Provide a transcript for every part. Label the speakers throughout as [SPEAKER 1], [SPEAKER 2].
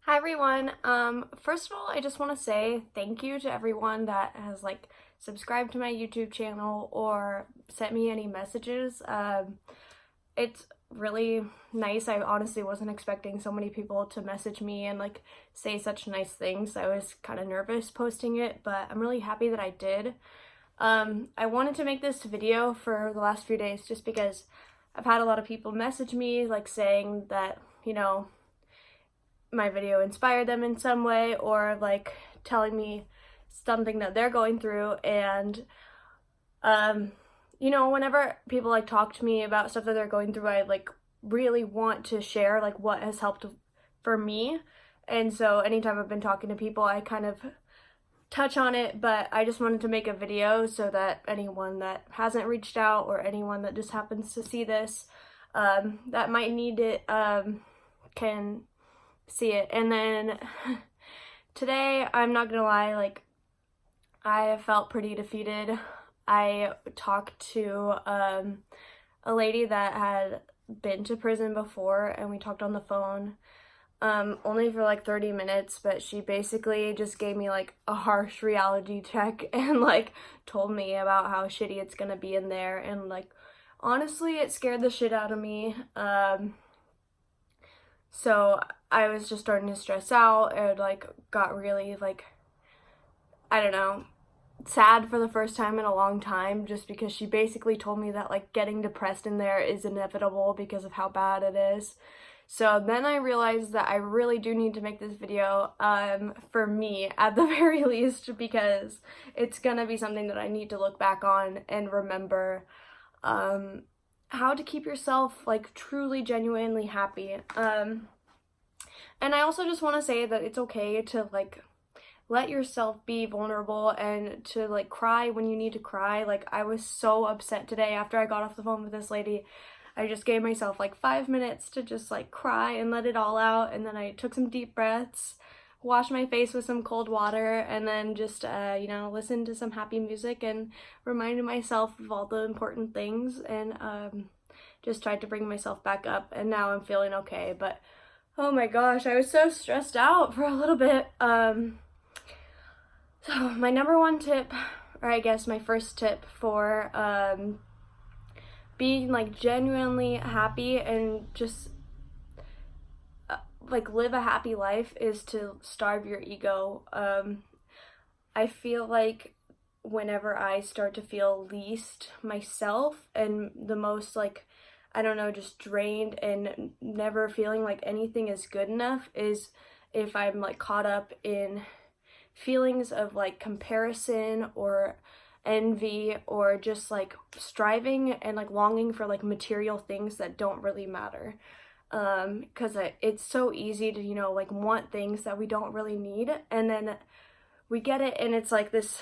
[SPEAKER 1] Hi everyone. First of all, I just want to say thank you to everyone that has subscribed to my YouTube channel or sent me any messages. It's really nice. I honestly wasn't expecting so many people to message me and say such nice things. I was kind of nervous posting it, but I'm really happy that I did. I wanted to make this video for the last few days just because I've had a lot of people message me saying that, my video inspired them in some way, or telling me something that they're going through. And whenever people talk to me about stuff that they're going through, I really want to share what has helped for me. And so anytime I've been talking to people, I kind of touch on it, but I just wanted to make a video so that anyone that hasn't reached out or anyone that just happens to see this that might need it can see it. And then today, I'm not gonna lie, I felt pretty defeated. I talked to a lady that had been to prison before, and we talked on the phone only for 30 minutes, but she basically just gave me a harsh reality check and told me about how shitty it's gonna be in there. And honestly, it scared the shit out of me. So I was just starting to stress out and got really I don't know, sad for the first time in a long time, just because she basically told me that getting depressed in there is inevitable because of how bad it is. So then I realized that I really do need to make this video for me at the very least, because it's gonna be something that I need to look back on and remember how to keep yourself truly genuinely happy. And I also just want to say that it's okay to let yourself be vulnerable and to cry when you need to cry. I was so upset today after I got off the phone with this lady. I just gave myself 5 minutes to just cry and let it all out, and then I took some deep breaths, washed my face with some cold water, and then just listened to some happy music and reminded myself of all the important things, and just tried to bring myself back up. And now I'm feeling okay. But oh my gosh, I was so stressed out for a little bit. So my number one tip, or I guess my first tip for being genuinely happy and just live a happy life, is to starve your ego. I feel whenever I start to feel least myself and the most I don't know, just drained and never feeling like anything is good enough, is if I'm caught up in feelings of comparison or envy, or just striving and longing for material things that don't really matter. Because it's so easy to want things that we don't really need, and then we get it and it's this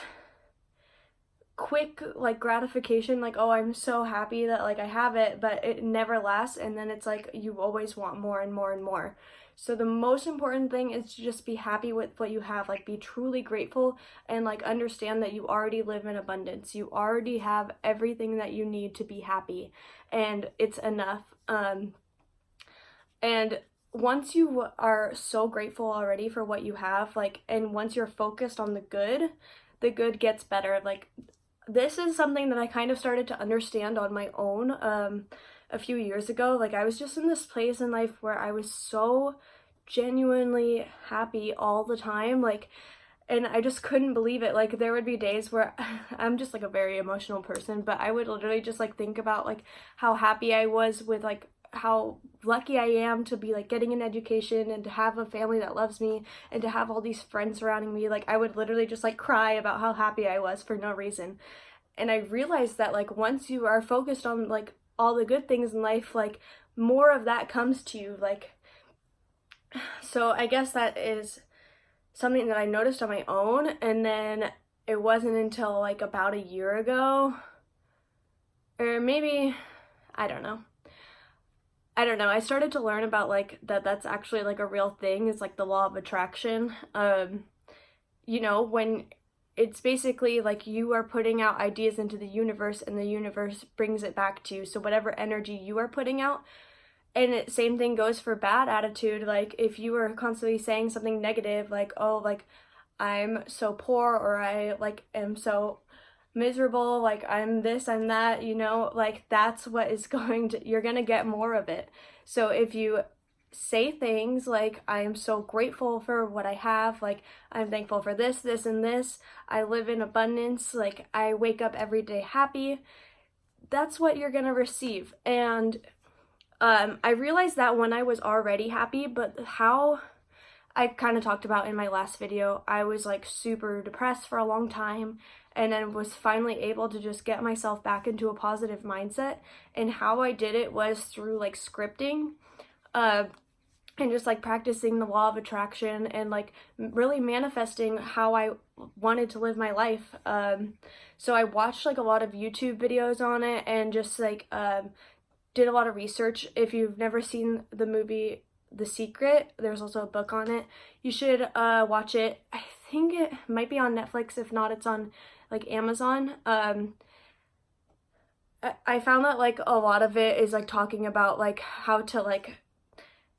[SPEAKER 1] quick gratification, oh, I'm so happy that I have it, but it never lasts, and then it's you always want more and more and more. So the most important thing is to just be happy with what you have, be truly grateful, and understand that you already live in abundance. You already have everything that you need to be happy, and it's enough. And once you are so grateful already for what you have, and once you're focused on the good gets better. This is something that I kind of started to understand on my own a few years ago. I was just in this place in life where I was so genuinely happy all the time, and I just couldn't believe it. There would be days where I'm just a very emotional person, but I would literally just think about how happy I was with how lucky I am to be getting an education and to have a family that loves me and to have all these friends surrounding me. I would literally just cry about how happy I was for no reason. And I realized that once you are focused on all the good things in life, more of that comes to you. So I guess that is something that I noticed on my own. And then it wasn't until about a year ago, or maybe, I don't know, I started to learn about that's actually a real thing. It's the law of attraction. When it's basically you are putting out ideas into the universe, and the universe brings it back to you. So whatever energy you are putting out, And same thing goes for bad attitude. Like if you were constantly saying something negative, like, oh, like I'm so poor, or I like am so miserable, like I'm this, I'm that, you know, like that's what is you're gonna get more of it. So if you say things like, I am so grateful for what I have, like I'm thankful for this, this, and this, I live in abundance, like I wake up every day happy, that's what you're gonna receive. And I realized that when I was already happy, but how I kind of talked about in my last video, I was like super depressed for a long time, and then was finally able to just get myself back into a positive mindset. And how I did it was through like scripting, and just like practicing the law of attraction, and like really manifesting how I wanted to live my life. So I watched like a lot of YouTube videos on it, and just like did a lot of research. If you've never seen the movie The Secret, there's also a book on it. You should watch it. I think it might be on Netflix. If not, it's on like Amazon. I found that like a lot of it is like talking about like how to like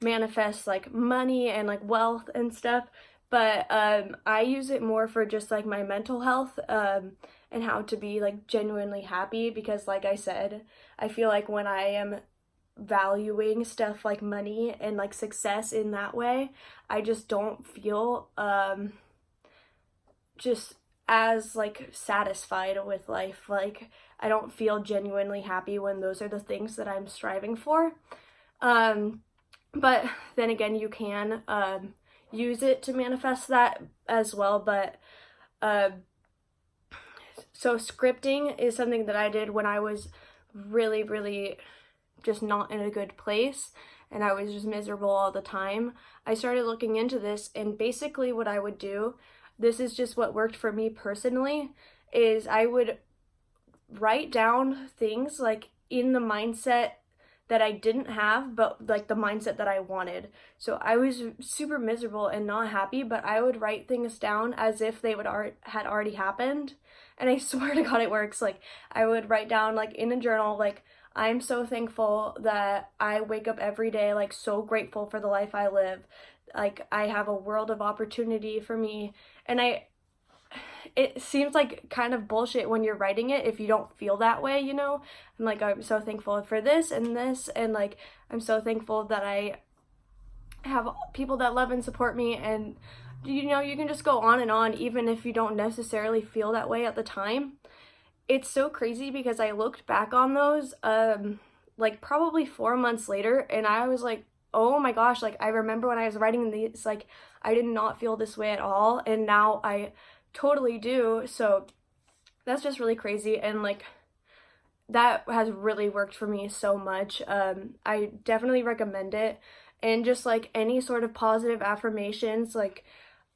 [SPEAKER 1] manifest like money and like wealth and stuff, but I use it more for just like my mental health, and how to be like genuinely happy, because like I said, I feel like when I am valuing stuff like money and like success in that way, I just don't feel just as like satisfied with life. Like I don't feel genuinely happy when those are the things that I'm striving for. But then again, you can use it to manifest that as well. But so scripting is something that I did when I was really, really just not in a good place, and I was just miserable all the time. I started looking into this, and basically what I would do, this is just what worked for me personally, is I would write down things like in the mindset that I didn't have, but like the mindset that I wanted. So I was super miserable and not happy, but I would write things down as if they had already happened. And I swear to God, it works. Like I would write down like in a journal, like I'm so thankful that I wake up every day, like so grateful for the life I live. Like I have a world of opportunity for me. And it seems like kind of bullshit when you're writing it if you don't feel that way, you know? I'm like, I'm so thankful for this, and like I'm so thankful that I have people that love and support me. And you know, you can just go on and on even if you don't necessarily feel that way at the time. It's so crazy because I looked back on those like probably 4 months later, and I was like, oh my gosh, like I remember when I was writing these, like I did not feel this way at all, and now I totally do. So that's just really crazy, and like that has really worked for me so much. I definitely recommend it. And just like any sort of positive affirmations, like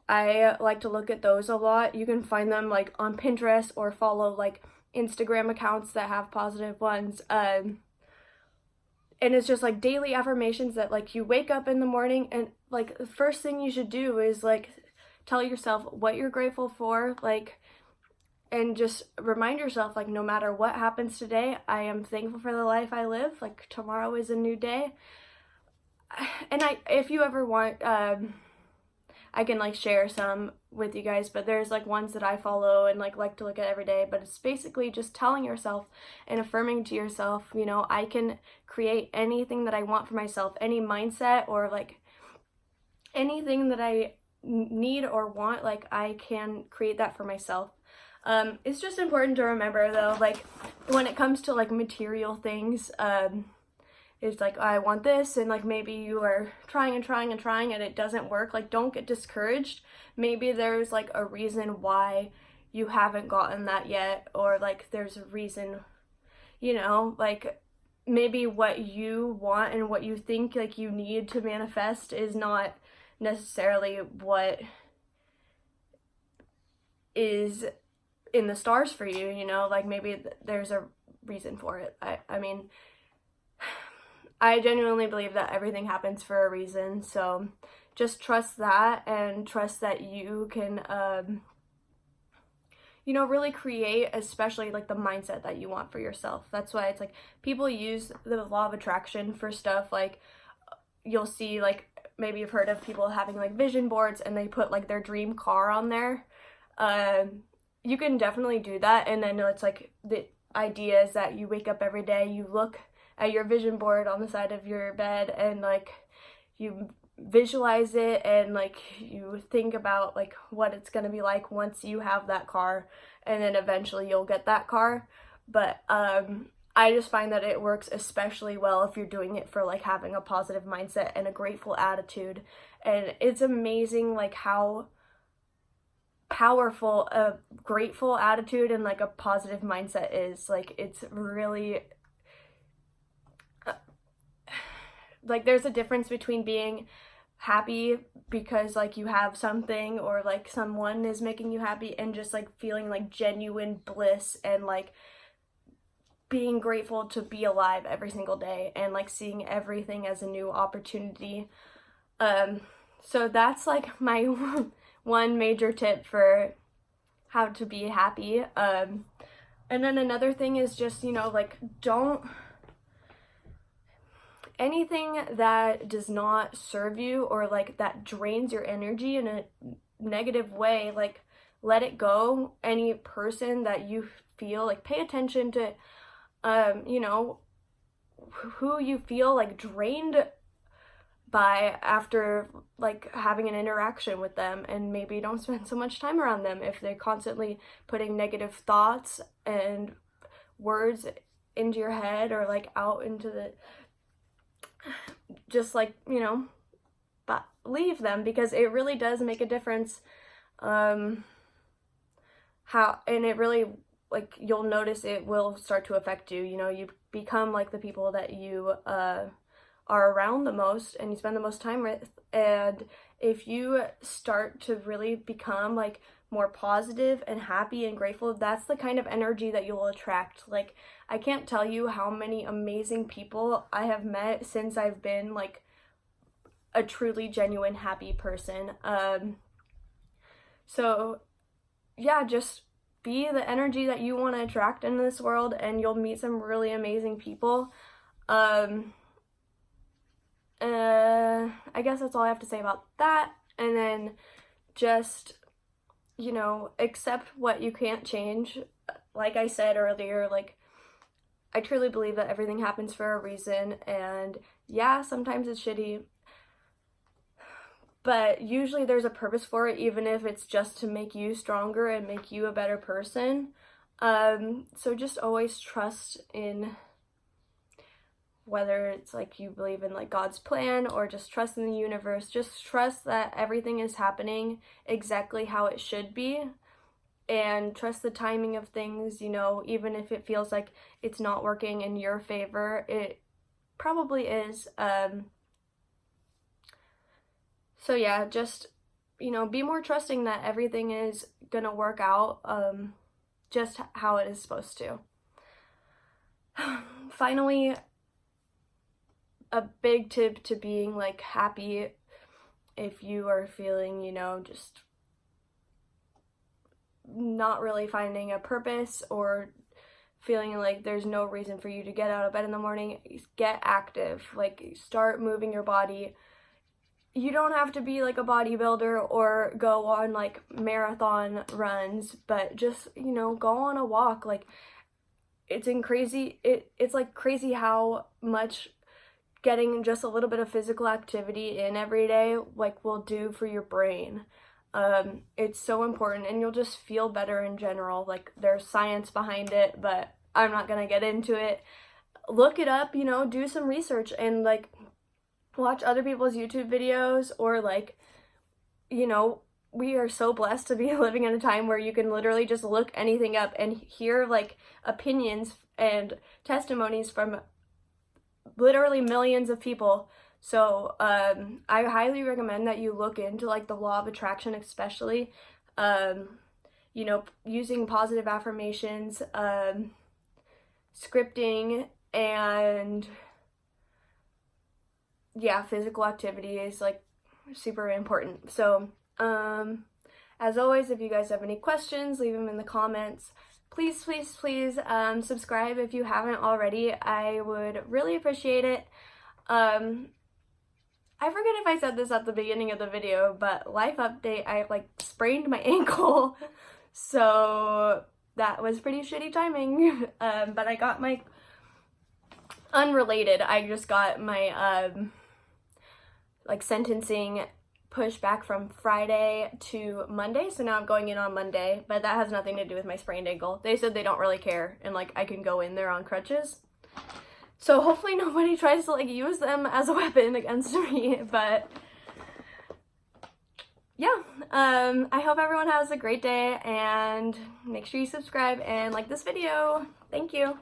[SPEAKER 1] I like to look at those a lot. You can find them like on Pinterest, or follow like Instagram accounts that have positive ones. And it's just like daily affirmations that like you wake up in the morning, and like the first thing you should do is like tell yourself what you're grateful for, like, and just remind yourself like no matter what happens today, I am thankful for the life I live. Like tomorrow is a new day. And if you ever want, I can like share some with you guys, but there's like ones that I follow and like to look at every day. But it's basically just telling yourself and affirming to yourself, you know, I can create anything that I want for myself, any mindset or like anything that I need or want, like I can create that for myself. It's just important to remember though, like when it comes to like material things, it's like I want this, and like maybe you are trying and it doesn't work. Like don't get discouraged. Maybe there's like a reason why you haven't gotten that yet, or like there's a reason, you know, like maybe what you want and what you think like you need to manifest is not necessarily what is in the stars for you, you know, like maybe there's a reason for it. I mean, I genuinely believe that everything happens for a reason, so just trust that, and trust that you can you know, really create, especially like the mindset that you want for yourself. That's why it's like people use the law of attraction for stuff like you'll see, like maybe you've heard of people having like vision boards and they put like their dream car on there. You can definitely do that, and then it's like the idea is that you wake up every day, you look at your vision board on the side of your bed, and like you visualize it, and like you think about like what it's going to be like once you have that car, and then eventually you'll get that car. But I just find that it works especially well if you're doing it for like having a positive mindset and a grateful attitude. And it's amazing like how powerful a grateful attitude and like a positive mindset is. Like it's really like there's a difference between being happy because like you have something or like someone is making you happy, and just like feeling like genuine bliss and like being grateful to be alive every single day and like seeing everything as a new opportunity. So that's like my one major tip for how to be happy. And then another thing is just, you know, like anything that does not serve you or like that drains your energy in a negative way, like let it go. Any person that you feel like, pay attention to, you know, who you feel like drained by after like having an interaction with them, and maybe don't spend so much time around them if they're constantly putting negative thoughts and words into your head or like out into the, just like, you know, but leave them, because it really does make a difference. And it really, like, you'll notice it will start to affect you. You know, you become like the people that you are around the most and you spend the most time with. And if you start to really become like more positive and happy and grateful, that's the kind of energy that you'll attract. Like, I can't tell you how many amazing people I have met since I've been like a truly genuine happy person. So yeah, just be the energy that you want to attract in this world, and you'll meet some really amazing people. I guess that's all I have to say about that. And then just, you know, accept what you can't change. Like I said earlier, like, I truly believe that everything happens for a reason, and yeah, sometimes it's shitty, but usually there's a purpose for it, even if it's just to make you stronger and make you a better person. So just always trust in, whether it's like you believe in like God's plan or just trust in the universe, just trust that everything is happening exactly how it should be, and trust the timing of things. You know, even if it feels like it's not working in your favor, it probably is. So yeah, just, you know, be more trusting that everything is gonna work out just how it is supposed to. Finally, a big tip to being like happy, if you are feeling, you know, just not really finding a purpose or feeling like there's no reason for you to get out of bed in the morning, get active. Like, start moving your body. You don't have to be like a bodybuilder or go on like marathon runs, but just, you know, go on a walk. Like, it's like crazy how much getting just a little bit of physical activity in every day like will do for your brain. It's so important, and you'll just feel better in general. Like, there's science behind it, but I'm not gonna get into it. Look it up, you know, do some research and like watch other people's YouTube videos, or like, you know, we are so blessed to be living in a time where you can literally just look anything up and hear like opinions and testimonies from literally millions of people. So I highly recommend that you look into like the law of attraction, especially, you know, using positive affirmations, scripting, and yeah, physical activity is like super important. So As always, if you guys have any questions, leave them in the comments. Please, please, please subscribe if you haven't already. I would really appreciate it. I forget if I said this at the beginning of the video, but life update, I like sprained my ankle. So that was pretty shitty timing. But I got my, unrelated, I just got my like sentencing pushed back from Friday to Monday, so now I'm going in on Monday, but that has nothing to do with my sprained ankle. They said they don't really care, and like I can go in there on crutches. So hopefully nobody tries to like use them as a weapon against me, but yeah, I hope everyone has a great day, and make sure you subscribe and like this video. Thank you.